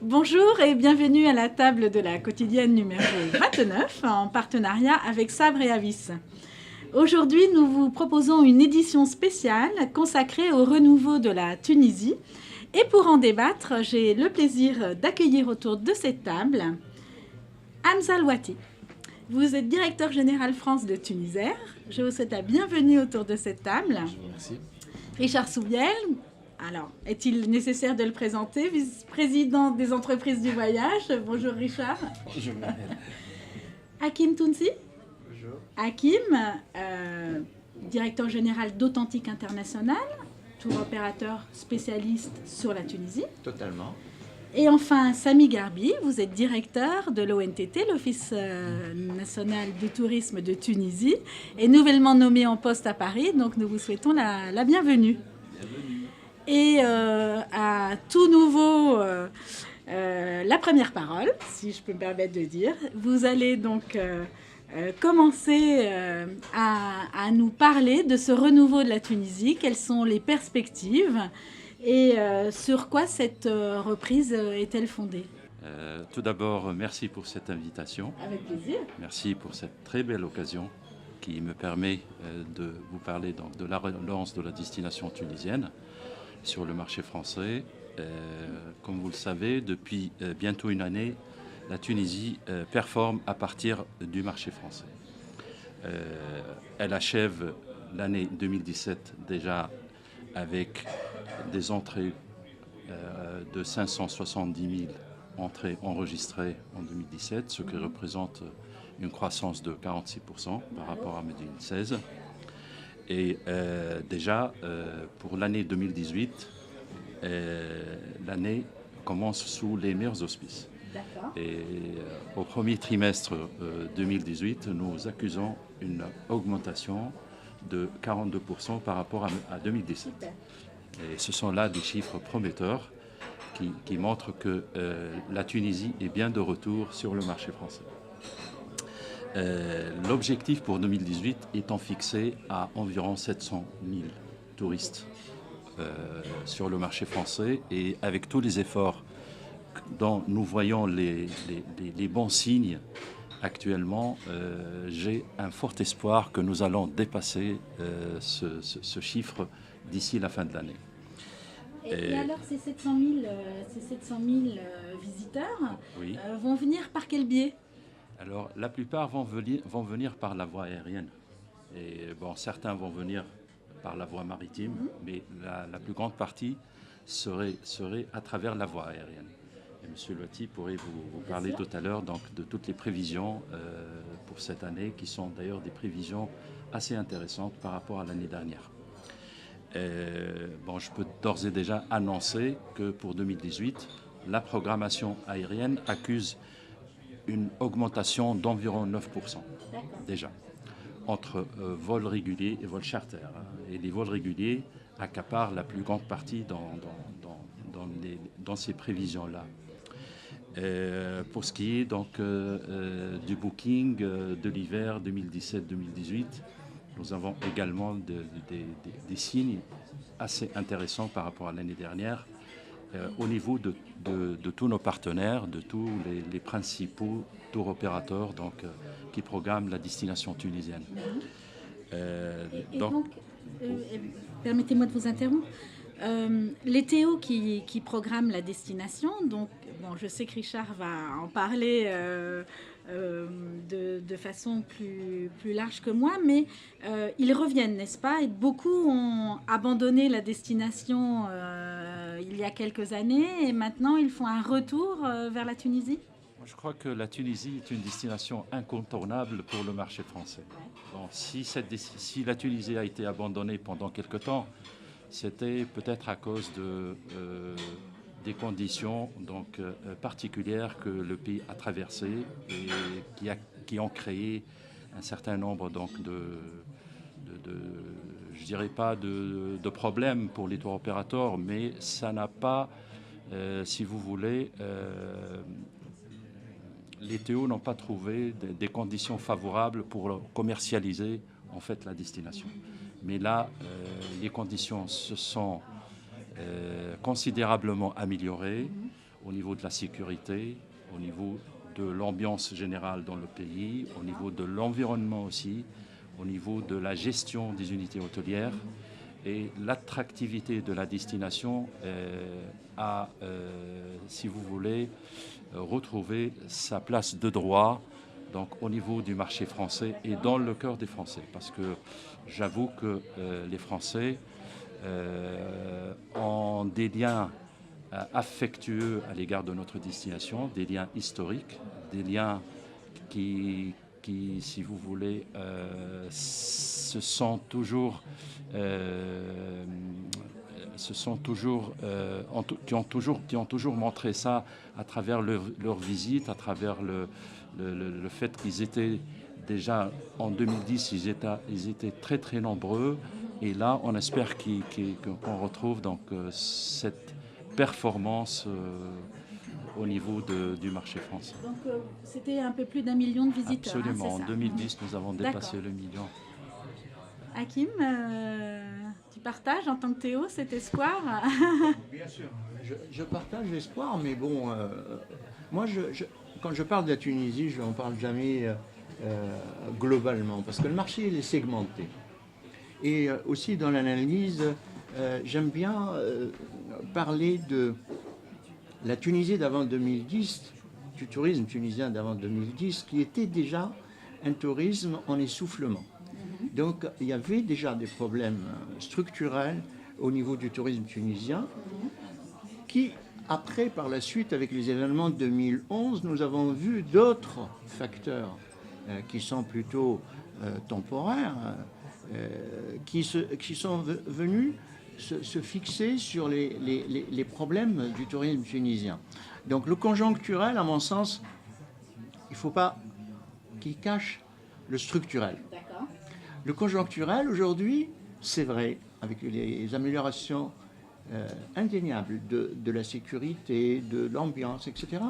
Bonjour et bienvenue à la table de la quotidienne numéro 29 en partenariat avec Sabre et Avis. Aujourd'hui, nous vous proposons une édition spéciale consacrée au renouveau de la Tunisie. Et pour en débattre, j'ai le plaisir d'accueillir autour de cette table Hamza Louati. Vous êtes directeur général France de Tunisair. Je vous souhaite la bienvenue autour de cette table. Merci. Richard Soubiel. Alors, est-il nécessaire de le présenter? Vice-président des entreprises du voyage. Bonjour Richard. Bonjour. Hakim Tounsi. Bonjour. Hakim, directeur général d'Authentique International, tour opérateur spécialiste sur la Tunisie. Totalement. Et enfin, Sami Garbi, vous êtes directeur de l'ONTT, l'Office national du tourisme de Tunisie, et nouvellement nommé en poste à Paris, donc nous vous souhaitons la bienvenue. Et à tout nouveau, la première parole, si je peux me permettre de dire. Vous allez donc commencer à nous parler de ce renouveau de la Tunisie, quelles sont les perspectives et sur quoi cette reprise est-elle fondée? Tout d'abord, merci pour cette invitation. Avec plaisir. Merci pour cette très belle occasion qui me permet de vous parler donc, de la relance de la destination tunisienne sur le marché français. Comme vous le savez, depuis bientôt une année, la Tunisie performe à partir du marché français. Elle achève l'année 2017 déjà avec des entrées de 570 000 entrées enregistrées en 2017, ce qui représente une croissance de 46% par rapport à 2016. Et déjà, pour l'année 2018, l'année commence sous les meilleurs auspices. Et au premier trimestre 2018, nous accusons une augmentation de 42% par rapport à 2017. Super. Et ce sont là des chiffres prometteurs qui montrent que la Tunisie est bien de retour sur le marché français. L'objectif pour 2018 étant fixé à environ 700 000 touristes sur le marché français, et avec tous les efforts dont nous voyons les bons signes actuellement, j'ai un fort espoir que nous allons dépasser ce chiffre d'ici la fin de l'année. Et alors, ces 700 000 visiteurs Oui. Vont venir par quel biais? Alors, la plupart vont venir par la voie aérienne. Et bon, certains vont venir par la voie maritime, mais la plus grande partie serait à travers la voie aérienne. Et M. Louati pourrait vous parler tout à l'heure donc, de toutes les prévisions pour cette année, qui sont d'ailleurs des prévisions assez intéressantes par rapport à l'année dernière. Bon, je peux d'ores et déjà annoncer que pour 2018, la programmation aérienne accuse une augmentation d'environ 9% déjà, entre vols réguliers et vols charter. Et les vols réguliers accaparent la plus grande partie dans ces prévisions-là. Pour ce qui est donc du booking de l'hiver 2017-2018, nous avons également des signes assez intéressants par rapport à l'année dernière au niveau de tous nos partenaires, de tous les principaux tour opérateurs donc, qui programment la destination tunisienne. Donc, permettez-moi de vous interrompre. Les TO qui programment la destination, donc bon, je sais que Richard va en parler de façon plus large que moi, mais ils reviennent, n'est-ce pas? Et beaucoup ont abandonné la destination il y a quelques années et maintenant ils font un retour vers la Tunisie. Je crois que la Tunisie est une destination incontournable pour le marché français. Bon, si la Tunisie a été abandonnée pendant quelque temps, c'était peut-être à cause des conditions donc, particulières que le pays a traversées et qui ont créé un certain nombre donc, je dirais pas de problèmes pour les tour opérateurs, mais ça n'a pas, si vous voulez, les TO n'ont pas trouvé des conditions favorables pour commercialiser en fait la destination. Mais là, les conditions se sont considérablement améliorées au niveau de la sécurité, au niveau de l'ambiance générale dans le pays, au niveau de l'environnement aussi, au niveau de la gestion des unités hôtelières. Et l'attractivité de la destination a, si vous voulez, retrouvé sa place de droit donc, au niveau du marché français et dans le cœur des Français. Parce que j'avoue que les Français ont des liens affectueux à l'égard de notre destination, des liens historiques, des liens qui si vous voulez, qui ont toujours montré ça à travers leur visite, à travers le fait qu'ils étaient déjà en 2010, ils étaient très très nombreux. Et là, on espère qu'on retrouve donc cette performance au niveau du marché français. Donc, c'était un peu plus d'1 million de visiteurs. Absolument. Hein, en 2010, nous avons dépassé le million. Hakim, tu partages en tant que Théo cet espoir? Bien sûr, je partage l'espoir, mais bon, moi, quand je parle de la Tunisie, je n'en parle jamais globalement, parce que le marché il est segmenté. Et aussi dans l'analyse, j'aime bien parler de la Tunisie d'avant 2010, du tourisme tunisien d'avant 2010, qui était déjà un tourisme en essoufflement. Donc il y avait déjà des problèmes structurels au niveau du tourisme tunisien qui, après, par la suite, avec les événements de 2011, nous avons vu d'autres facteurs qui sont plutôt temporaires, qui sont venus se fixer sur les problèmes du tourisme tunisien. Donc le conjoncturel, à mon sens, il ne faut pas qu'il cache le structurel. D'accord. Le conjoncturel, aujourd'hui, c'est vrai, avec les améliorations indéniables de la sécurité, de l'ambiance, etc.,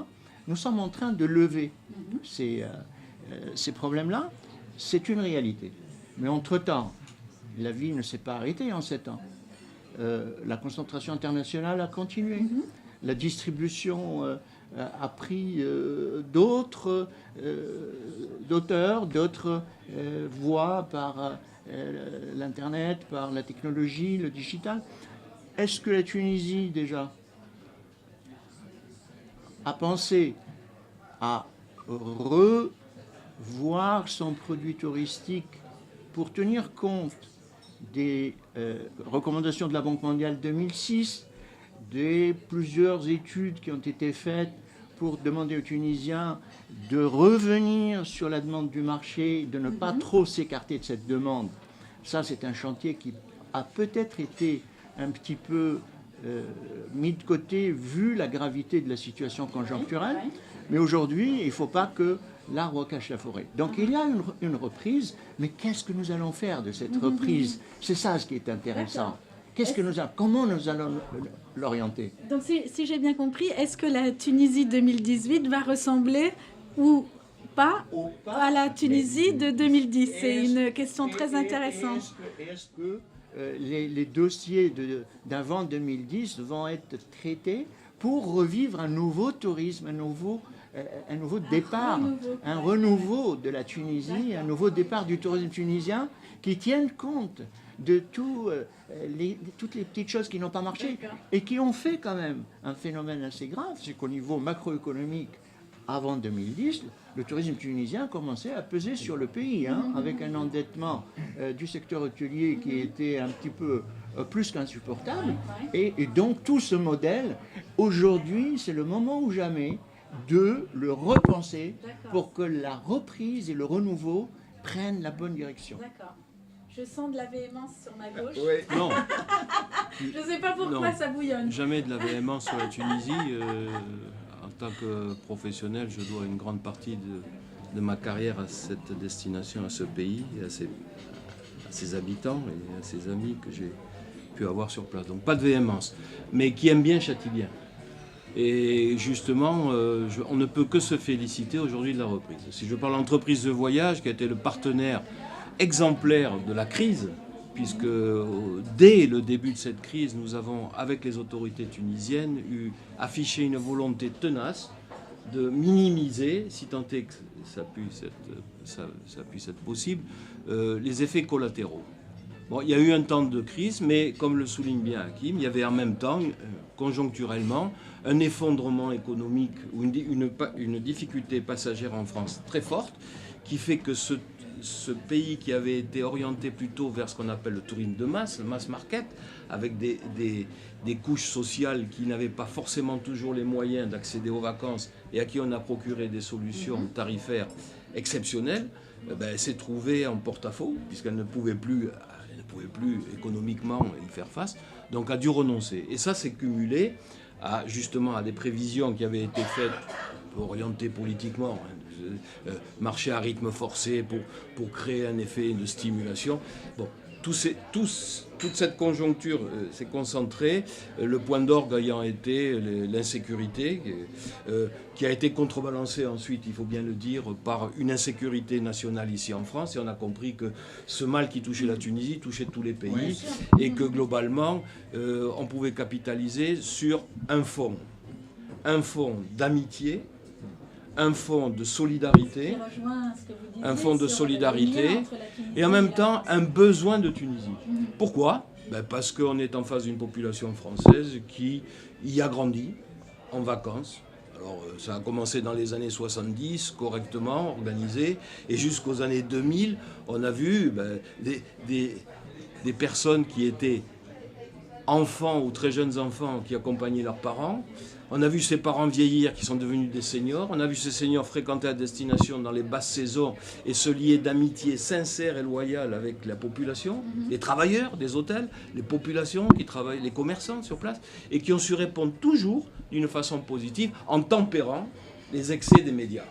nous sommes en train de lever ces problèmes-là. C'est une réalité. Mais entre-temps, la vie ne s'est pas arrêtée en 7 ans. La concentration internationale a continué. La distribution a pris d'autres auteurs, d'autres voies par l'Internet, par la technologie, le digital. Est-ce que la Tunisie, déjà, a pensé à revoir son produit touristique pour tenir compte des recommandations de la Banque mondiale 2006, des plusieurs études qui ont été faites pour demander aux Tunisiens de revenir sur la demande du marché, de ne pas trop s'écarter de cette demande. Ça, c'est un chantier qui a peut-être été un petit peu mis de côté vu la gravité de la situation conjoncturelle. Mais aujourd'hui, il ne faut pas que l'arbre cache la forêt. Donc il y a une reprise, mais qu'est-ce que nous allons faire de cette reprise? C'est ça ce qui est intéressant. Comment nous allons l'orienter? Donc si j'ai bien compris, est-ce que la Tunisie 2018 va ressembler ou pas à la Tunisie de 2010? C'est une question très intéressante. Est-ce que les dossiers d'avant 2010 vont être traités pour revivre un nouveau tourisme, un nouveau départ, un renouveau de la Tunisie, un nouveau départ du tourisme tunisien qui tienne compte de toutes les petites choses qui n'ont pas marché et qui ont fait quand même un phénomène assez grave, c'est qu'au niveau macroéconomique, avant 2010, le tourisme tunisien commençait à peser sur le pays, avec un endettement du secteur hôtelier qui était un petit peu plus qu'insupportable. Et donc tout ce modèle, aujourd'hui, c'est le moment ou jamais de le repenser pour que la reprise et le renouveau prennent la bonne direction. D'accord. Je sens de la véhémence sur ma gauche. Oui. Non, Je ne sais pas pourquoi Non. ça bouillonne. jamais de la véhémence sur la Tunisie. En tant que professionnel, je dois une grande partie de ma carrière à cette destination, à ce pays, à ses habitants et à ses amis que j'ai pu avoir sur place. Donc pas de véhémence, mais qui aime bien châtie bien. Et justement, on ne peut que se féliciter aujourd'hui de la reprise. Si je parle d'entreprise de voyage, qui a été le partenaire exemplaire de la crise, puisque dès le début de cette crise, nous avons, avec les autorités tunisiennes, affiché une volonté tenace de minimiser, si tant est que ça puisse être possible, les effets collatéraux. Bon, il y a eu un temps de crise, mais comme le souligne bien Hakim, il y avait en même temps, conjoncturellement, un effondrement économique ou une difficulté passagère en France très forte, qui fait que ce pays qui avait été orienté plutôt vers ce qu'on appelle le tourisme de masse, le mass market, avec des couches sociales qui n'avaient pas forcément toujours les moyens d'accéder aux vacances et à qui on a procuré des solutions tarifaires exceptionnelles, s'est trouvé en porte-à-faux, puisqu'elle ne pouvait plus économiquement y faire face, donc a dû renoncer. Et ça s'est cumulé justement à des prévisions qui avaient été faites, orientées politiquement, marcher à rythme forcé pour créer un effet de stimulation. Bon, toute cette conjoncture s'est concentrée, le point d'orgue ayant été l'insécurité, qui a été contrebalancée ensuite, il faut bien le dire, par une insécurité nationale ici en France. Et on a compris que ce mal qui touchait la Tunisie touchait tous les pays, et que globalement, on pouvait capitaliser sur un fonds d'amitié, un fonds de solidarité, et en même temps un besoin de Tunisie. Pourquoi ? Parce qu'on est en face d'une population française qui y a grandi en vacances. Alors ça a commencé dans les années 70, correctement organisé, et jusqu'aux années 2000, on a vu des personnes qui étaient enfants ou très jeunes enfants qui accompagnaient leurs parents. On a vu ces parents vieillir qui sont devenus des seniors. On a vu ces seniors fréquenter la destination dans les basses saisons et se lier d'amitié sincère et loyale avec la population, les travailleurs des hôtels, les populations qui travaillent, les commerçants sur place, et qui ont su répondre toujours d'une façon positive en tempérant les excès des médias.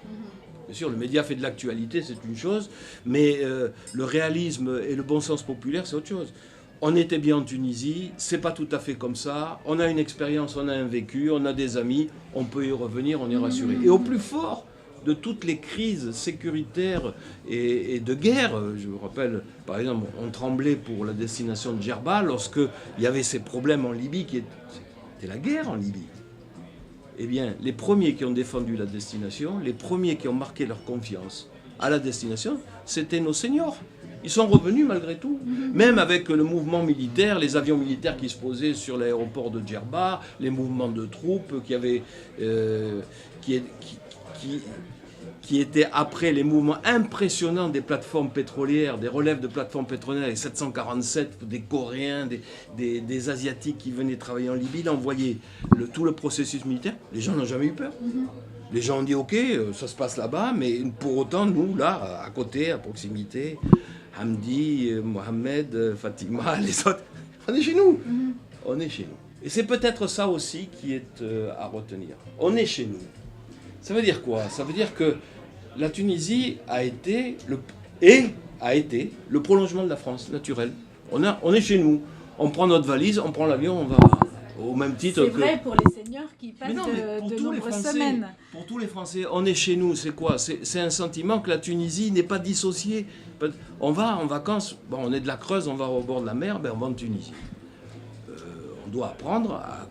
Bien sûr, le média fait de l'actualité, c'est une chose, mais le réalisme et le bon sens populaire, c'est autre chose. On était bien en Tunisie, c'est pas tout à fait comme ça. On a une expérience, on a un vécu, on a des amis, on peut y revenir, on est rassuré. Et au plus fort de toutes les crises sécuritaires et de guerre, je vous rappelle, par exemple, on tremblait pour la destination de Djerba lorsque il y avait ces problèmes en Libye, c'était la guerre en Libye. Eh bien, les premiers qui ont défendu la destination, les premiers qui ont marqué leur confiance à la destination, c'était nos seniors. Ils sont revenus malgré tout, même avec le mouvement militaire, les avions militaires qui se posaient sur l'aéroport de Djerba, les mouvements de troupes qui étaient après les mouvements impressionnants des plateformes pétrolières, des relèves de plateformes pétrolières, les 747, des Coréens, des Asiatiques qui venaient travailler en Libye. Là, on voyait tout le processus militaire. Les gens n'ont jamais eu peur. Les gens ont dit ok, ça se passe là-bas, mais pour autant, nous, là, à côté, à proximité, Hamdi, Mohamed, Fatima, les autres, on est chez nous. On est chez nous. Et c'est peut-être ça aussi qui est à retenir. On est chez nous. Ça veut dire quoi ? Ça veut dire que la Tunisie a été le prolongement de la France, naturel. On est chez nous. On prend notre valise, on prend l'avion, on va au même titre que... C'est vrai pour les seniors qui passent de nombreuses semaines. Pour tous les Français, on est chez nous, c'est quoi ? C'est un sentiment que la Tunisie n'est pas dissociée. On va en vacances, bon, on est de la Creuse, on va au bord de la mer, on va en Tunisie. On doit apprendre à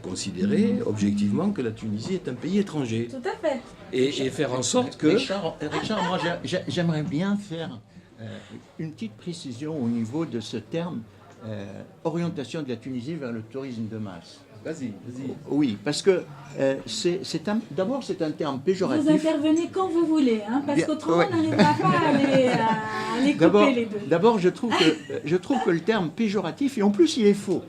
considérer objectivement que la Tunisie est un pays étranger. Tout à fait. Et faire en sorte que... Richard, moi j'aimerais bien faire une petite précision au niveau de ce terme orientation de la Tunisie vers le tourisme de masse. Vas-y. Oui, parce que d'abord c'est un terme péjoratif. Vous intervenez quand vous voulez, parce Bien, qu'autrement ouais. on n'arrivera pas à les couper les deux. D'abord, je trouve que le terme péjoratif, et en plus il est faux.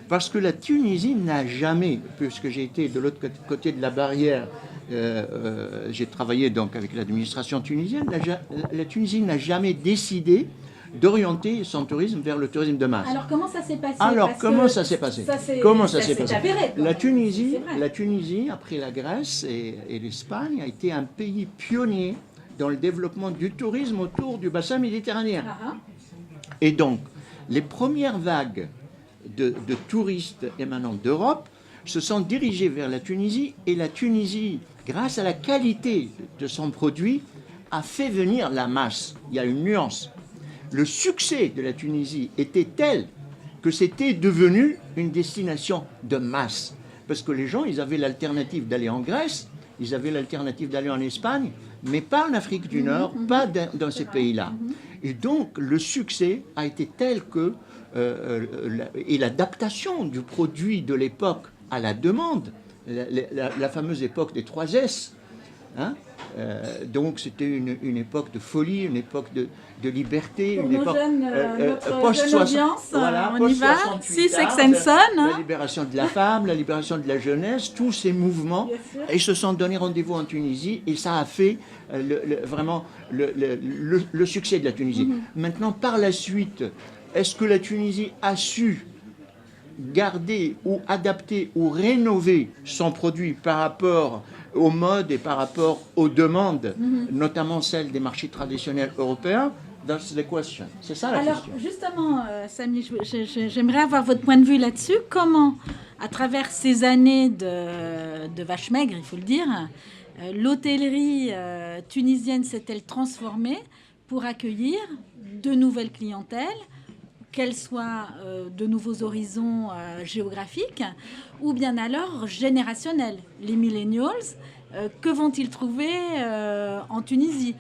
Parce que la Tunisie n'a jamais, puisque j'ai été de l'autre côté de la barrière, j'ai travaillé donc avec l'administration tunisienne, la Tunisie n'a jamais décidé d'orienter son tourisme vers le tourisme de masse. Alors comment ça s'est passé? Alors, Parce comment que ça s'est passé? Comment ça s'est avéré, quoi. La Tunisie, C'est vrai. la Tunisie, après la Grèce et l'Espagne, a été un pays pionnier dans le développement du tourisme autour du bassin méditerranéen. Ah, Et donc, les premières vagues de touristes émanant d'Europe se sont dirigées vers la Tunisie, et la Tunisie, grâce à la qualité de son produit, a fait venir la masse. Il y a une nuance. Le succès de la Tunisie était tel que c'était devenu une destination de masse. Parce que les gens, ils avaient l'alternative d'aller en Grèce, ils avaient l'alternative d'aller en Espagne, mais pas en Afrique du Nord, pas dans ces pays-là. Et donc, le succès a été tel que, et l'adaptation du produit de l'époque à la demande, la fameuse époque des 3 S, hein, donc c'était une époque de folie, une époque de liberté, pour une nos époque jeunes, notre post- jeune audience, voilà, on y va. post-68 Six Sex art, and Son, la hein. libération de la femme, la libération de la jeunesse, tous ces mouvements, Bien sûr. et ils se sont donné rendez-vous en Tunisie, et ça a fait vraiment le succès de la Tunisie. Maintenant, par la suite, est-ce que la Tunisie a su garder ou adapter ou rénover son produit par rapport aux modes et par rapport aux demandes, notamment celles des marchés traditionnels européens? That's the question. C'est ça la Alors, question. justement, Samy, j'aimerais avoir votre point de vue là-dessus. Comment, à travers ces années de vache maigre, il faut le dire, l'hôtellerie tunisienne s'est-elle transformée pour accueillir de nouvelles clientèles, qu'elles soient de nouveaux horizons géographiques ou bien alors générationnels? Les millennials, que vont-ils trouver en Tunisie?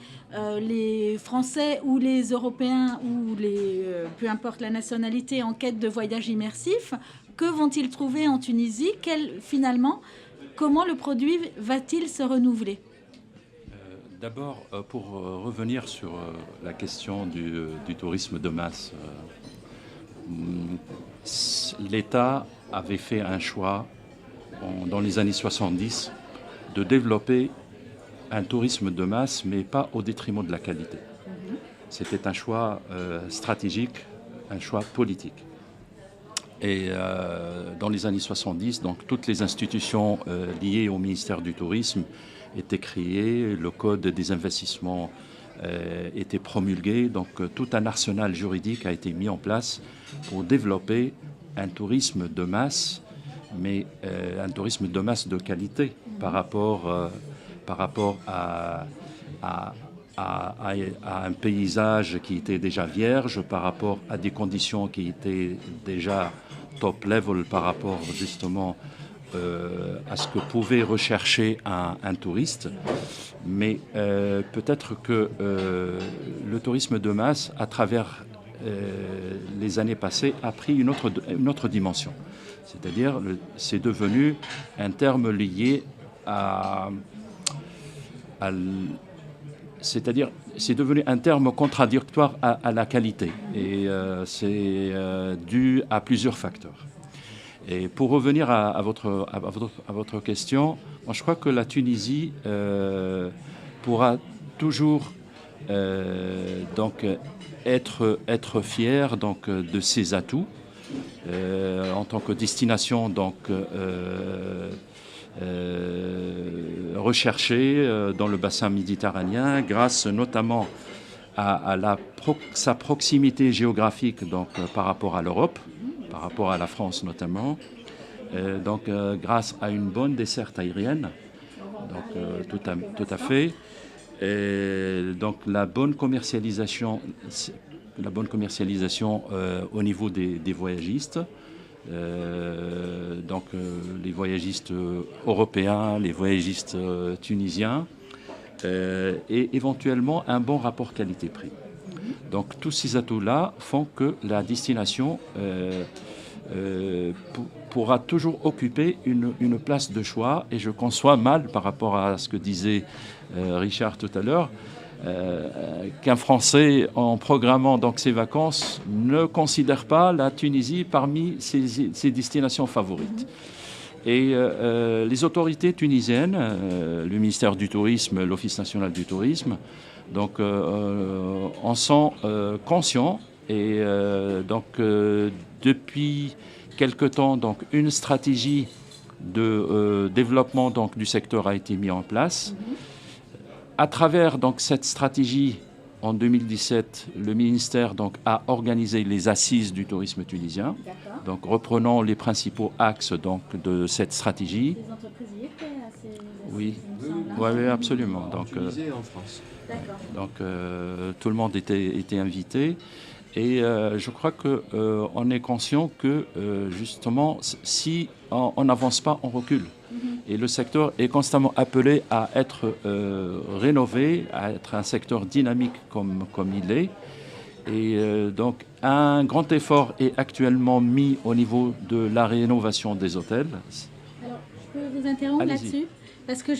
Les Français ou les Européens ou peu importe la nationalité en quête de voyage immersif, que vont-ils trouver en Tunisie? Finalement, comment le produit va-t-il se renouveler? D'abord, pour revenir sur la question du tourisme de masse, l'État avait fait un choix dans les années 70 de développer un tourisme de masse, mais pas au détriment de la qualité. C'était un choix stratégique, un choix politique. Et dans les années 70, donc, toutes les institutions liées au ministère du Tourisme étaient créées, le code des investissements était promulgué, donc tout un arsenal juridique a été mis en place pour développer un tourisme de masse, mais un tourisme de masse de qualité par rapport à un paysage qui était déjà vierge, par rapport à des conditions qui étaient déjà top level par rapport justement à ce que pouvait rechercher un touriste. Mais peut-être que le tourisme de masse, à travers les années passées, a pris une autre dimension. C'est-à-dire, c'est devenu un terme lié c'est-à-dire, c'est devenu un terme contradictoire à la qualité. Et c'est dû à plusieurs facteurs. Et pour revenir à votre question, moi, je crois que la Tunisie pourra toujours donc être fière donc de ses atouts en tant que destination donc recherchée dans le bassin méditerranéen, grâce notamment à sa proximité géographique donc par rapport à l'Europe, par rapport à la France notamment, donc grâce à une bonne desserte aérienne, donc tout à fait, et donc la bonne commercialisation au niveau des voyagistes, donc les voyagistes européens, les voyagistes tunisiens, et éventuellement un bon rapport qualité-prix. Donc tous ces atouts-là font que la destination pourra toujours occuper une place de choix, et je conçois mal par rapport à ce que disait Richard tout à l'heure, qu'un Français, en programmant donc ses vacances, ne considère pas la Tunisie parmi ses destinations favorites. Et les autorités tunisiennes, le ministère du Tourisme, l'Office national du tourisme, donc, en sont conscients. Et donc, depuis quelque temps, donc, une stratégie de développement donc, du secteur a été mise en place. À travers donc, cette stratégie, en 2017, le ministère donc, a organisé les assises du tourisme tunisien. Donc, reprenons les principaux axes donc, de cette stratégie. Les entreprises y étaient assez... Oui, oui, absolument. Donc, En Tunisie et en France. donc tout le monde était invité. Et je crois qu'on est conscient que, justement, si on n'avance pas, on recule. Et le secteur est constamment appelé à être rénové, à être un secteur dynamique comme il est. Et donc, un grand effort est actuellement mis au niveau de la rénovation des hôtels. Alors, je peux vous interrompre Allez-y. là-dessus? Parce que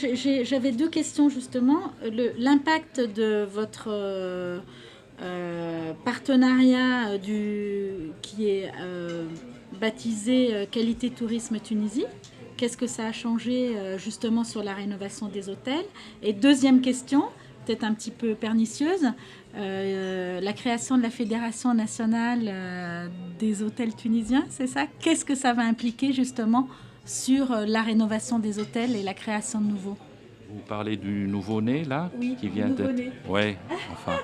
j'avais deux questions, justement. L'impact de votre partenariat qui est baptisé Qualité Tourisme Tunisie. Qu'est-ce que ça a changé justement sur la rénovation des hôtels? Et deuxième question, peut-être un petit peu pernicieuse, la création de la Fédération nationale des hôtels tunisiens, c'est ça? Qu'est-ce que ça va impliquer justement sur la rénovation des hôtels et la création de nouveaux? Vous parlez du nouveau-né, là, Oui, qui vient nouveau-né. d'être... Oui, enfin.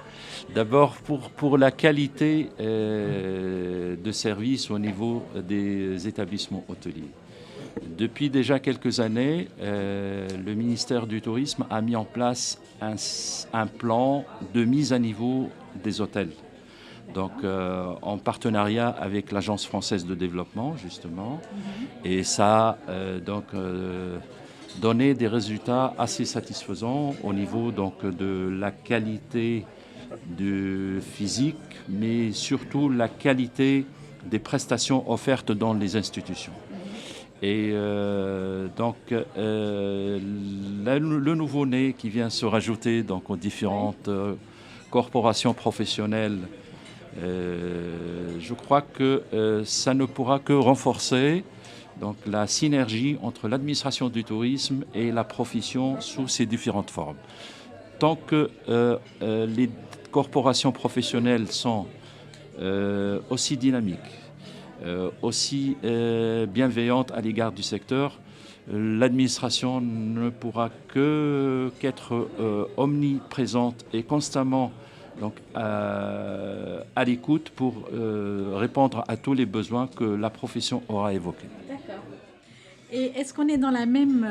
D'abord, pour la qualité de service au niveau des établissements hôteliers. Depuis déjà quelques années, le ministère du Tourisme a mis en place un plan de mise à niveau des hôtels. Donc, en partenariat avec l'Agence française de développement, justement. Et ça a donné des résultats assez satisfaisants au niveau donc, de la qualité du physique, mais surtout la qualité des prestations offertes dans les institutions. Et donc, le nouveau-né qui vient se rajouter donc, aux différentes corporations professionnelles, je crois que ça ne pourra que renforcer donc, la synergie entre l'administration du tourisme et la profession sous ses différentes formes. Tant que les corporations professionnelles sont aussi dynamiques, aussi bienveillante à l'égard du secteur, l'administration ne pourra qu'être omniprésente et constamment donc, à l'écoute pour répondre à tous les besoins que la profession aura évoqués. D'accord. Et est-ce qu'on est dans la même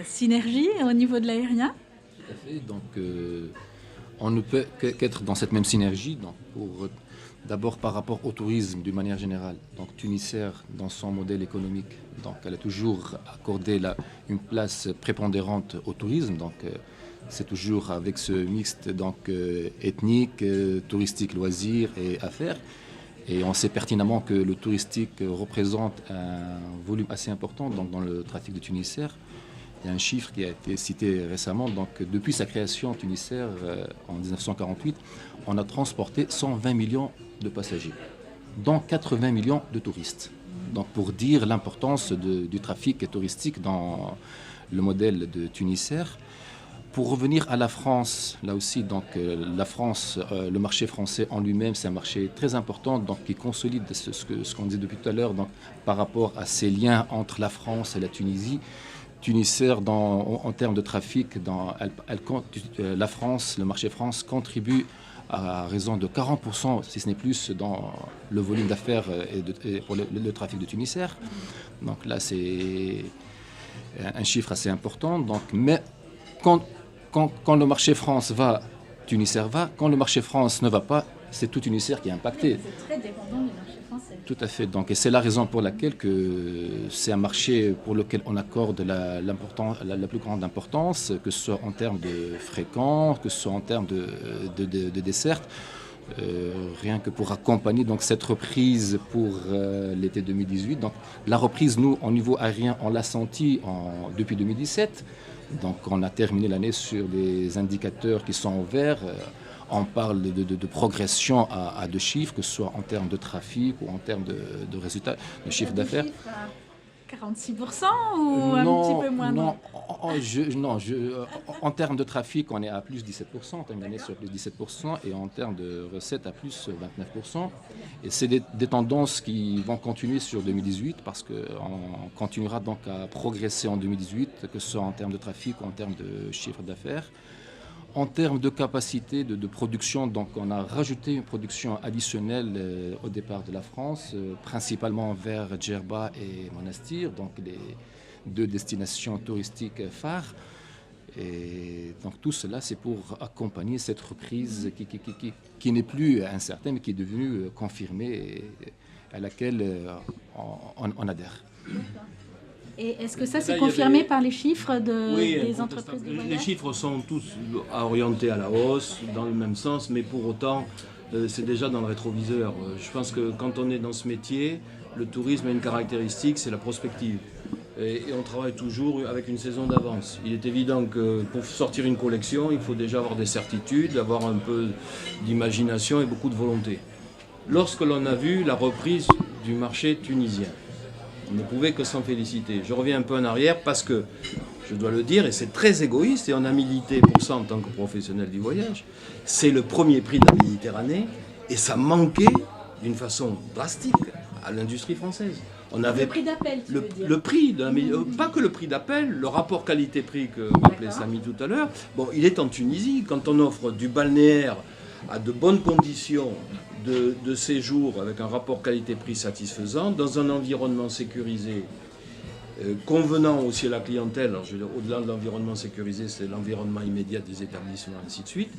synergie au niveau de l'aérien? Tout à fait. Donc, on ne peut qu'être dans cette même synergie. Donc, d'abord par rapport au tourisme d'une manière générale. Donc Tunisair, dans son modèle économique, donc elle a toujours accordé une place prépondérante au tourisme. Donc c'est toujours avec ce mixte donc, ethnique, touristique, loisirs et affaires. Et on sait pertinemment que le touristique représente un volume assez important donc, dans le trafic de Tunisair. Il y a un chiffre qui a été cité récemment. Donc, depuis sa création, Tunisair, en 1948, on a transporté 120 millions de passagers, dont 80 millions de touristes. Donc, pour dire l'importance du trafic touristique dans le modèle de Tunisair. Pour revenir à la France, là aussi, donc, la France, le marché français en lui-même, c'est un marché très important, donc, qui consolide ce qu'on disait depuis tout à l'heure donc, par rapport à ces liens entre la France et la Tunisie. Tunisair, en termes de trafic, la France, le marché France contribue à raison de 40%, si ce n'est plus, dans le volume d'affaires et pour le trafic de Tunisair. Donc là, c'est un chiffre assez important. Donc, mais quand le marché France va, Tunisair va. Quand le marché France ne va pas, c'est tout Tunisair qui est impacté. C'est très dépendant du marché français. Tout à fait. Donc, et c'est la raison pour laquelle c'est un marché pour lequel on accorde la plus grande importance, que ce soit en termes de fréquence, que ce soit en termes de desserte. Rien que pour accompagner donc, cette reprise pour l'été 2018. Donc, la reprise, nous, au niveau aérien, on l'a senti depuis 2017. Donc, on a terminé l'année sur des indicateurs qui sont en vert. On parle de progression à deux chiffres, que ce soit en termes de trafic ou en termes de résultats, de chiffre d'affaires. 46% ou un petit peu moins? Non, en termes de trafic, on est à plus 17%, en termes d'année sur plus 17%, et en termes de recettes à plus 29%. Et c'est des tendances qui vont continuer sur 2018, parce qu'on continuera donc à progresser en 2018, que ce soit en termes de trafic ou en termes de chiffre d'affaires. En termes de capacité de production, donc on a rajouté une production additionnelle au départ de la France, principalement vers Djerba et Monastir, donc les deux destinations touristiques phares. Et donc tout cela, c'est pour accompagner cette reprise qui n'est plus incertaine, mais qui est devenue confirmée et à laquelle on adhère. Et est-ce que ça, c'est confirmé par les chiffres des entreprises de Les voyage? chiffres sont tous orientés à la hausse, dans le même sens, mais pour autant, c'est déjà dans le rétroviseur. Je pense que quand on est dans ce métier, le tourisme a une caractéristique, c'est la prospective. Et on travaille toujours avec une saison d'avance. Il est évident que pour sortir une collection, il faut déjà avoir des certitudes, avoir un peu d'imagination et beaucoup de volonté. Lorsque l'on a vu la reprise du marché tunisien, on ne pouvait que s'en féliciter. Je reviens un peu en arrière parce que, je dois le dire, et c'est très égoïste, et on a milité pour ça en tant que professionnel du voyage, c'est le premier prix de la Méditerranée, et ça manquait d'une façon drastique à l'industrie française. On avait Le prix d'appel, tu veux dire. le prix, pas que le prix d'appel, le rapport qualité-prix que rappelait Samy tout à l'heure, bon, il est en Tunisie. Quand on offre du balnéaire à de bonnes conditions de séjour avec un rapport qualité-prix satisfaisant, dans un environnement sécurisé, convenant aussi à la clientèle, alors au-delà de l'environnement sécurisé, c'est l'environnement immédiat des établissements, ainsi de suite,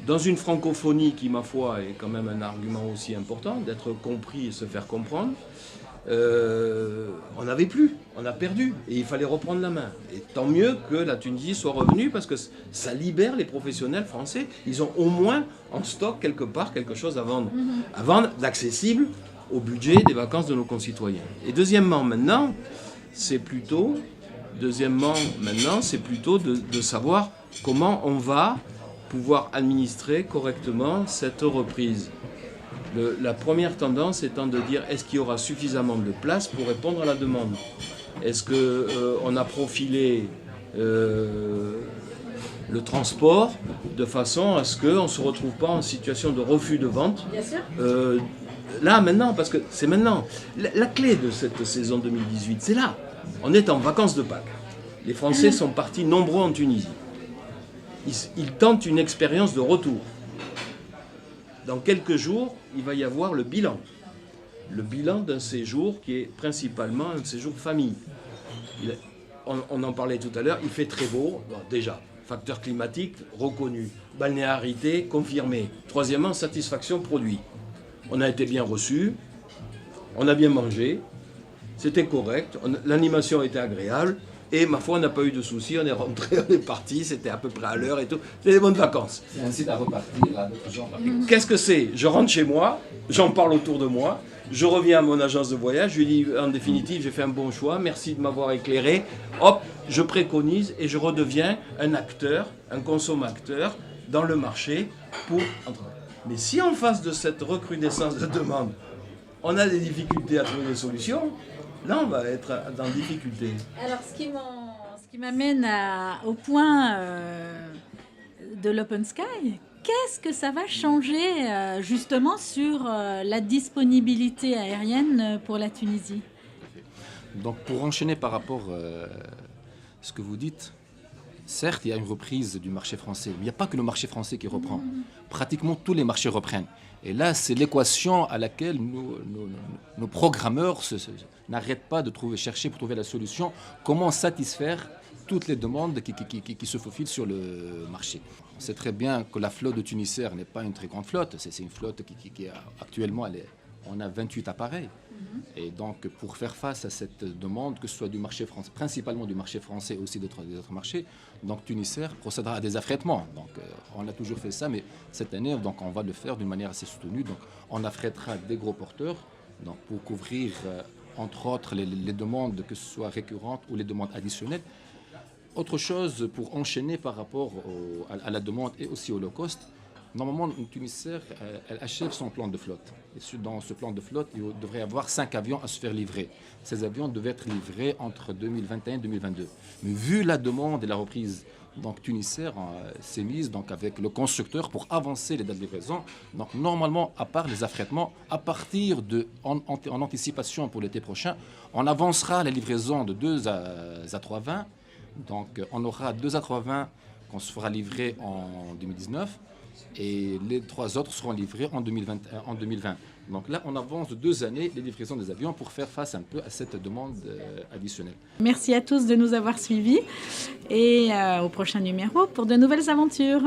dans une francophonie qui, ma foi, est quand même un argument aussi important, d'être compris et se faire comprendre, on n'avait plus, on a perdu, et il fallait reprendre la main. Et tant mieux que la Tunisie soit revenue, parce que ça libère les professionnels français. Ils ont au moins en stock quelque part quelque chose à vendre d'accessible au budget des vacances de nos concitoyens. Et deuxièmement, maintenant, c'est plutôt de savoir comment on va pouvoir administrer correctement cette reprise. La première tendance étant de dire est-ce qu'il y aura suffisamment de place pour répondre à la demande? Est-ce qu'on a profilé le transport de façon à ce qu'on ne se retrouve pas en situation de refus de vente? Bien sûr. Là, maintenant, parce que c'est maintenant. La clé de cette saison 2018, c'est là. On est en vacances de Pâques. Les Français sont partis nombreux en Tunisie. Ils tentent une expérience de retour. Dans quelques jours, il va y avoir le bilan. Le bilan d'un séjour qui est principalement un séjour famille. On en parlait tout à l'heure, il fait très beau. Bon, déjà, facteur climatique reconnu. Balnéarité confirmée. Troisièmement, satisfaction produit. On a été bien reçus, on a bien mangé, c'était correct, l'animation était agréable. Et ma foi, on n'a pas eu de soucis, on est rentré, on est parti, c'était à peu près à l'heure et tout. C'était des bonnes vacances. C'est un site à repartir à d'autres gens. Qu'est-ce que c'est? Je rentre chez moi, j'en parle autour de moi, je reviens à mon agence de voyage, je lui dis en définitive, j'ai fait un bon choix, merci de m'avoir éclairé. Hop, je préconise et je redeviens un acteur, un consommateur dans le marché pour entrer. Mais si en face de cette recrudescence de demande, on a des difficultés à trouver des solutions, là, on va être dans difficulté. Alors, ce qui m'amène au point de l'Open Sky, qu'est-ce que ça va changer justement sur la disponibilité aérienne pour la Tunisie? Donc pour enchaîner par rapport à ce que vous dites, certes, il y a une reprise du marché français, mais il n'y a pas que le marché français qui reprend. Pratiquement tous les marchés reprennent. Et là, c'est l'équation à laquelle nos programmeurs n'arrêtent pas de chercher pour trouver la solution. Comment satisfaire toutes les demandes qui se faufilent sur le marché. On sait très bien que la flotte de Tunisair n'est pas une très grande flotte. C'est une flotte qui actuellement, on a 28 appareils. Et donc, pour faire face à cette demande, que ce soit du marché français, principalement du marché français et aussi des autres marchés, donc Tunisair procédera à des affrètements. Donc, on a toujours fait ça, mais cette année, donc, on va le faire d'une manière assez soutenue. Donc, on affrètera des gros porteurs donc, pour couvrir, entre autres, les demandes, que ce soit récurrentes ou les demandes additionnelles. Autre chose, pour enchaîner par rapport à la demande et aussi au low cost, Normalement, Tunisair, elle achève son plan de flotte. Et dans ce plan de flotte, il devrait y avoir 5 avions à se faire livrer. Ces avions devaient être livrés entre 2021 et 2022. Mais vu la demande et la reprise, donc Tunisair s'est mise donc, avec le constructeur pour avancer les dates de livraison. Donc normalement, à part les affrètements, à partir en anticipation pour l'été prochain, on avancera les livraisons de 2 A320. Donc on aura 2 A320 qu'on se fera livrer en 2019. Et les 3 autres seront livrés en 2020. Donc là, on avance de 2 années les livraisons des avions pour faire face un peu à cette demande additionnelle. Merci à tous de nous avoir suivis et au prochain numéro pour de nouvelles aventures.